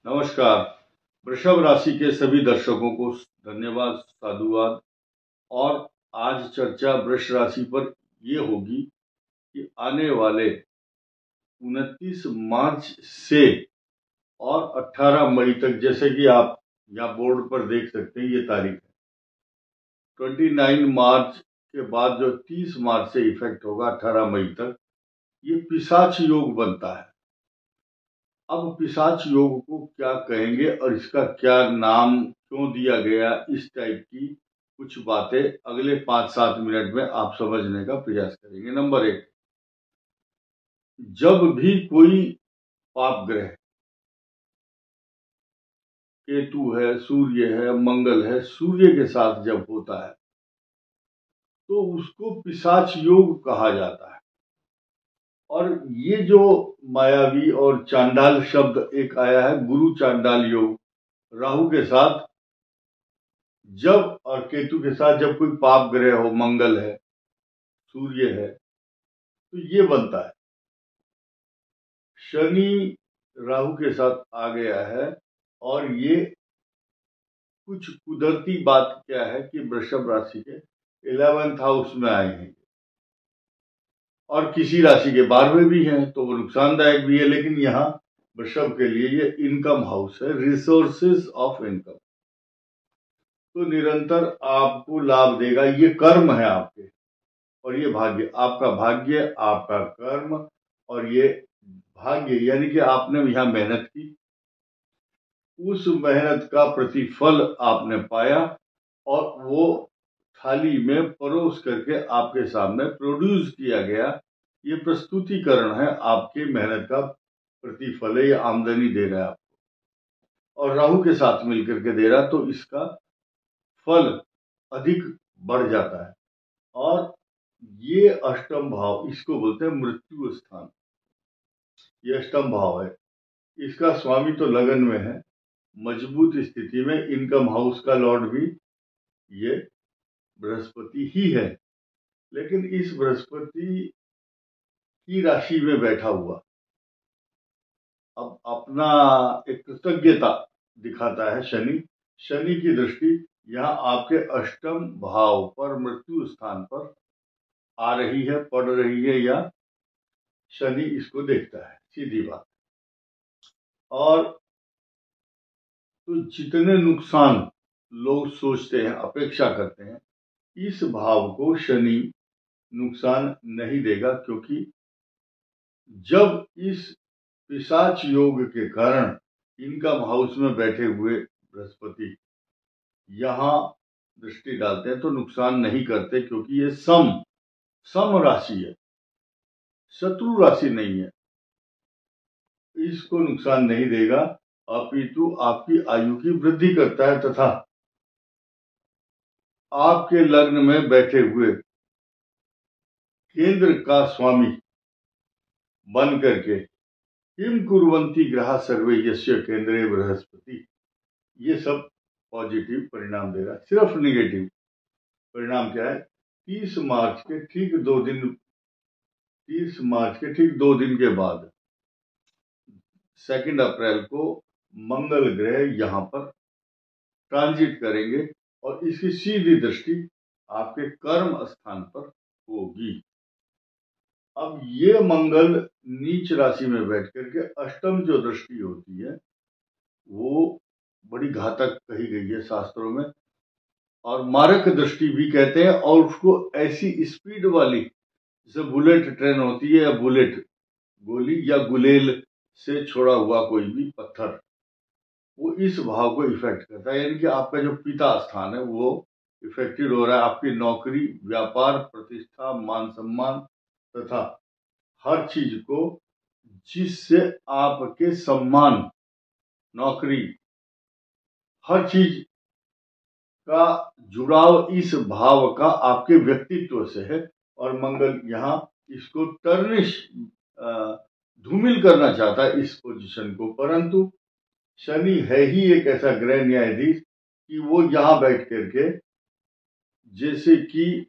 नमस्कार। वृषभ राशि के सभी दर्शकों को धन्यवाद, साधुवाद। और आज चर्चा वृष राशि पर ये होगी कि आने वाले 29 मार्च से और 18 मई तक, जैसे कि आप यहाँ बोर्ड पर देख सकते हैं, ये तारीख है 29 मार्च के बाद जो 30 मार्च से इफेक्ट होगा 18 मई तक, ये पिशाच योग बनता है। अब पिशाच योग को क्या कहेंगे और इसका क्या नाम क्यों दिया गया, इस टाइप की कुछ बातें अगले 5-7 मिनट में आप समझने का प्रयास करेंगे। नंबर 1, जब भी कोई पाप ग्रह, केतु है, सूर्य है, मंगल है, सूर्य के साथ जब होता है तो उसको पिशाच योग कहा जाता है। और ये जो मायावी और चांडाल शब्द एक आया है, गुरु चांडाल योग, राहु के साथ जब और केतु के साथ जब कोई पाप ग्रह हो, मंगल है, सूर्य है, तो ये बनता है। शनि राहु के साथ आ गया है और ये कुछ कुदरती बात क्या है कि वृषभ राशि के 11th हाउस में आए हैं और किसी राशि के 12वें भी हैं, तो वो नुकसानदायक भी है। लेकिन यहाँ वृषभ के लिए ये इनकम हाउस है, रिसोर्सेज ऑफ इनकम, तो निरंतर आपको लाभ देगा। ये कर्म है आपके और ये भाग्य, आपका भाग्य, आपका कर्म और ये भाग्य, यानी कि आपने यहाँ मेहनत की, उस मेहनत का प्रतिफल आपने पाया और वो थाली में परोस करके आपके सामने प्रोड्यूस किया गया। ये प्रस्तुतिकरण है, आपके मेहनत का प्रतिफल है, ये आमदनी दे रहा है आपको और राहु के साथ मिलकर के दे रहा, तो इसका फल अधिक बढ़ जाता है। और ये अष्टम भाव, इसको बोलते हैं मृत्यु स्थान, ये अष्टम भाव है। इसका स्वामी तो लगन में है, मजबूत स्थिति में। इनकम हाउस का लॉर्ड भी ये बृहस्पति ही है, लेकिन इस बृहस्पति की राशि में बैठा हुआ अब अपना एक कृतज्ञता दिखाता है। शनि की दृष्टि यहाँ आपके अष्टम भाव पर, मृत्यु स्थान पर आ रही है, पड़ रही है, या शनि इसको देखता है, सीधी बात। और तो जितने नुकसान लोग सोचते हैं, अपेक्षा करते हैं, इस भाव को शनि नुकसान नहीं देगा, क्योंकि जब इस पिशाच योग के कारण इनकम हाउस में बैठे हुए बृहस्पति यहां दृष्टि डालते हैं तो नुकसान नहीं करते, क्योंकि ये सम राशि है, शत्रु राशि नहीं है, इसको नुकसान नहीं देगा, अपितु आपकी आयु की वृद्धि करता है। तथा आपके लग्न में बैठे हुए केंद्र का स्वामी बन करके किम कुर्वन्ति ग्रह सर्वे यस्य केंद्रे बृहस्पति, ये सब पॉजिटिव परिणाम देगा। सिर्फ निगेटिव परिणाम क्या है, 30 मार्च के ठीक 2 दिन के बाद 2 अप्रैल को मंगल ग्रह यहां पर ट्रांजिट करेंगे और इसकी सीधी दृष्टि आपके कर्म स्थान पर होगी। अब ये मंगल नीच राशि में बैठ करके अष्टम जो दृष्टि होती है वो बड़ी घातक कही गई है शास्त्रों में, और मारक दृष्टि भी कहते हैं। और उसको ऐसी स्पीड वाली, जैसे बुलेट ट्रेन होती है, या बुलेट गोली, या गुलेल से छोड़ा हुआ कोई भी पत्थर, वो इस भाव को इफेक्ट करता है। यानी कि आपका जो पिता स्थान है वो इफेक्टेड हो रहा है। आपकी नौकरी, व्यापार, प्रतिष्ठा, मान सम्मान तथा हर चीज को, जिससे आपके सम्मान, नौकरी, हर चीज का जुड़ाव इस भाव का आपके व्यक्तित्व से है। और मंगल यहाँ इसको टर्निश, धूमिल करना चाहता है इस पोजीशन को, परंतु शनि है ही एक ऐसा ग्रह न्यायाधीश कि वो यहां बैठ करके, जैसे कि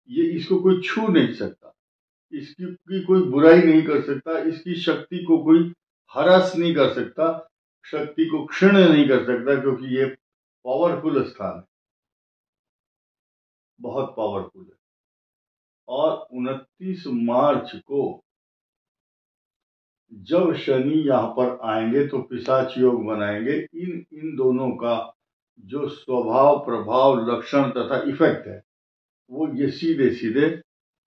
ये इसको कोई छू नहीं सकता, इसकी कोई बुराई नहीं कर सकता, इसकी शक्ति को कोई हरास नहीं कर सकता। शक्ति को क्षीण नहीं कर सकता, क्योंकि ये पावरफुल स्थान है, बहुत पावरफुल है। और 29 मार्च को जब शनि यहाँ पर आएंगे तो पिशाच योग बनाएंगे। इन दोनों का जो स्वभाव, प्रभाव, लक्षण तथा इफेक्ट है वो ये सीधे सीधे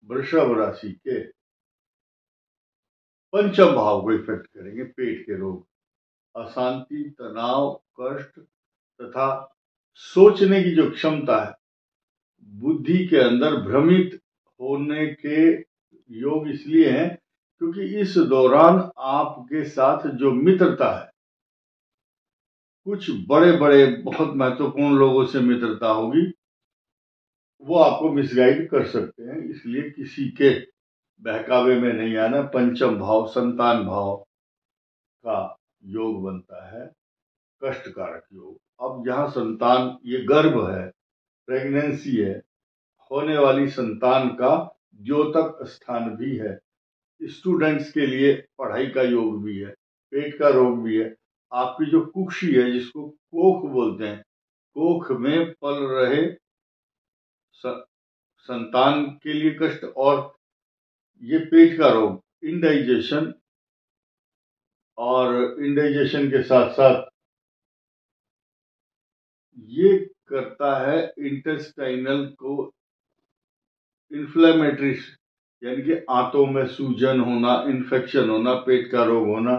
वृषभ राशि के पंचम भाव को इफेक्ट करेंगे। पेट के रोग, अशांति, तनाव, कष्ट तथा सोचने की जो क्षमता है, बुद्धि के अंदर भ्रमित होने के योग इसलिए हैं क्योंकि इस दौरान आपके साथ जो मित्रता है, कुछ बड़े बड़े बहुत महत्वपूर्ण लोगों से मित्रता होगी, वो आपको मिसगाइड कर सकते हैं। इसलिए किसी के बहकावे में नहीं आना। पंचम भाव संतान भाव का योग बनता है, कष्ट कारक योग। अब यहाँ संतान, ये गर्भ है, प्रेगनेंसी है, होने वाली संतान का द्योतक स्थान भी है, स्टूडेंट्स के लिए पढ़ाई का योग भी है, पेट का रोग भी है। आपकी जो कुक्षी है, जिसको कोख बोलते हैं, कोख में पल रहे संतान के लिए कष्ट, और ये पेट का रोग, इंडाइजेशन, और इंडाइजेशन के साथ साथ ये करता है इंटेस्टाइनल को इन्फ्लेमेटरी, यानी कि आंतों में सूजन होना, इन्फेक्शन होना, पेट का रोग होना,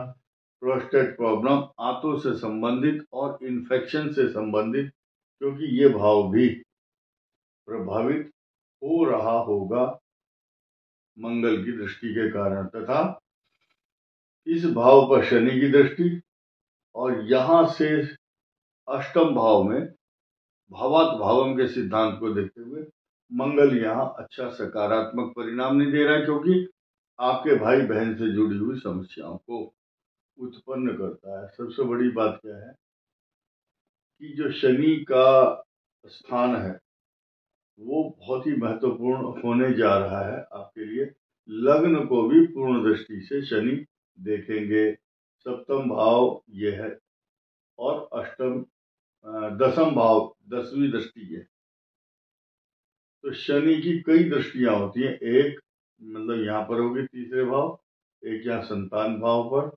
प्रोस्टेट प्रॉब्लम, आंतों से संबंधित और इन्फेक्शन से संबंधित, क्योंकि ये भाव भी प्रभावित हो रहा होगा मंगल की दृष्टि के कारण, तथा इस भाव पर शनि की दृष्टि, और यहां से अष्टम भाव में भावात भावम के सिद्धांत को देखते हुए मंगल यहाँ अच्छा सकारात्मक परिणाम नहीं दे रहा है, क्योंकि आपके भाई बहन से जुड़ी हुई समस्याओं को उत्पन्न करता है। सबसे बड़ी बात क्या है कि जो शनि का स्थान है वो बहुत ही महत्वपूर्ण होने जा रहा है आपके लिए। लग्न को भी पूर्ण दृष्टि से शनि देखेंगे। सप्तम भाव ये है, और अष्टम दसम भाव 10वीं दृष्टि है। तो शनि की कई दृष्टियां होती हैं। एक मतलब यहाँ पर होगी तीसरे भाव, एक यहाँ संतान भाव पर,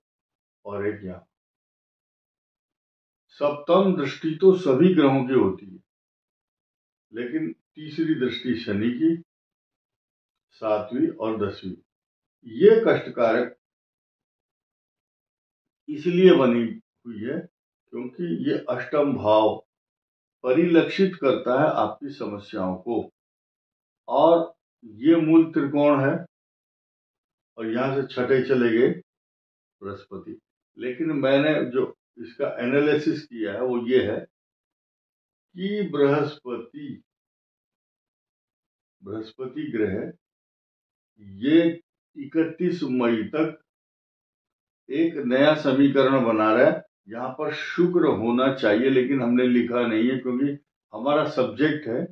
और एक यहाँ। सप्तम दृष्टि तो सभी ग्रहों की होती है, लेकिन तीसरी दृष्टि शनि की, 7वीं और 10वीं, ये कष्टकारक इसलिए बनी हुई है क्योंकि ये अष्टम भाव परिलक्षित करता है आपकी समस्याओं को, और ये मूल त्रिकोण है, और यहां से छठे चले गए बृहस्पति। लेकिन मैंने जो इसका एनालिसिस किया है वो ये है कि बृहस्पति ग्रह ये 31 मई तक एक नया समीकरण बना रहा है। यहाँ पर शुक्र होना चाहिए, लेकिन हमने लिखा नहीं है क्योंकि हमारा सब्जेक्ट है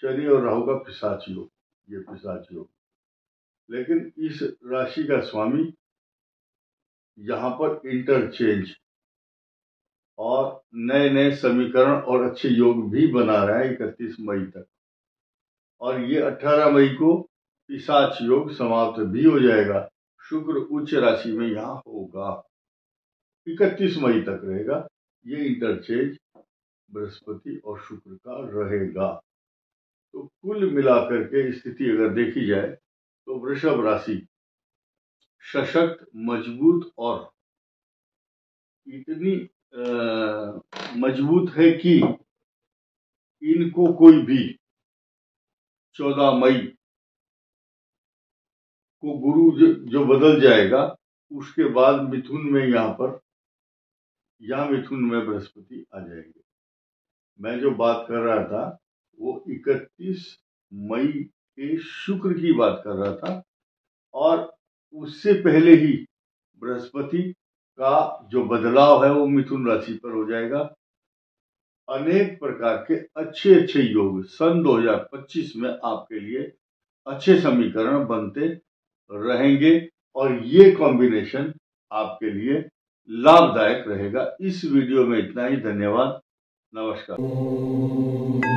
शनि और राहु का पिशाच योग, ये पिशाच योग। लेकिन इस राशि का स्वामी यहाँ पर इंटरचेंज और नए नए समीकरण और अच्छे योग भी बना रहा है 31 मई तक, और ये 18 मई को पिशाच योग समाप्त भी हो जाएगा। शुक्र उच्च राशि में यहाँ होगा, 31 मई तक रहेगा ये इंटरचेंज बृहस्पति और शुक्र का रहेगा। तो कुल मिलाकर के स्थिति अगर देखी जाए तो वृषभ राशि सशक्त, मजबूत, और इतनी मजबूत है कि इनको कोई भी 14 मई को गुरु जो बदल जाएगा, उसके बाद मिथुन में मिथुन में बृहस्पति आ जाएंगे। मैं जो बात कर रहा था वो 31 मई के शुक्र की बात कर रहा था, और उससे पहले ही बृहस्पति का जो बदलाव है वो मिथुन राशि पर हो जाएगा। अनेक प्रकार के अच्छे अच्छे योग सन 2025 में आपके लिए अच्छे समीकरण बनते रहेंगे, और ये कॉम्बिनेशन आपके लिए लाभदायक रहेगा। इस वीडियो में इतना ही। धन्यवाद। नमस्कार।